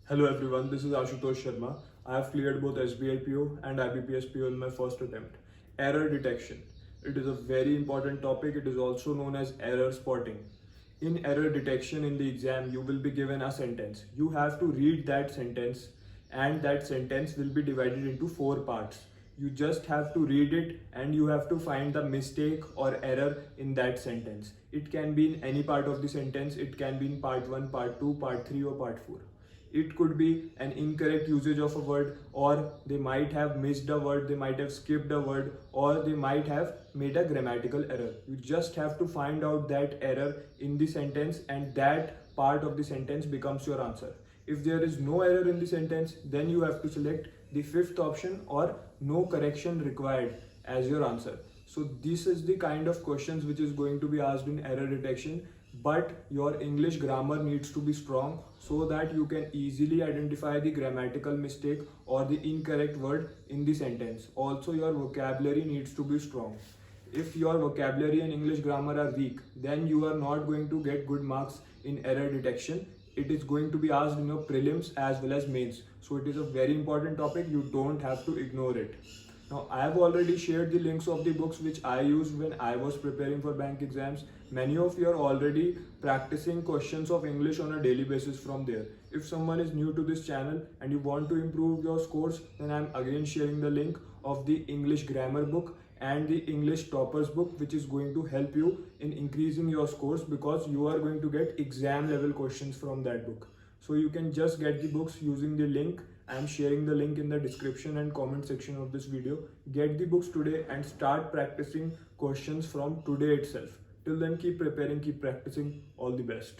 Hello everyone, this is Ashutosh Sharma. I have cleared both SBI PO and IBPS PO in my first attempt. Error detection. It is a very important topic. It is also known as error spotting. In error detection in the exam, you will be given a sentence. You have to read that sentence, and that sentence will be divided into four parts. You just have to read it and you have to find the mistake or error in that sentence. It can be in any part of the sentence. It can be in part 1, part 2, part 3 or part 4. It could be an incorrect usage of a word, or they might have missed a word, they might have skipped a word, or they might have made a grammatical error. You just have to find out that error in the sentence, and that part of the sentence becomes your answer. If there is no error in the sentence, then you have to select the fifth option, or no correction required, as your answer. So this is the kind of questions which is going to be asked in error detection, but your English grammar needs to be strong so that you can easily identify the grammatical mistake or the incorrect word in the sentence. Also, your vocabulary needs to be strong. If your vocabulary and English grammar are weak, then you are not going to get good marks in error detection. It is going to be asked in your prelims as well as mains. So it is a very important topic. You don't have to ignore it. Now, I have already shared the links of the books which I used when I was preparing for bank exams. Many of you are already practicing questions of English on a daily basis from there. If someone is new to this channel and you want to improve your scores, then I am again sharing the link of the English grammar book and the English toppers book, which is going to help you in increasing your scores, because you are going to get exam level questions from that book. So you can just get the books using the link. I am sharing the link in the description and comment section of this video. Get the books today and start practicing questions from today itself. Till then, keep preparing, keep practicing. All the best.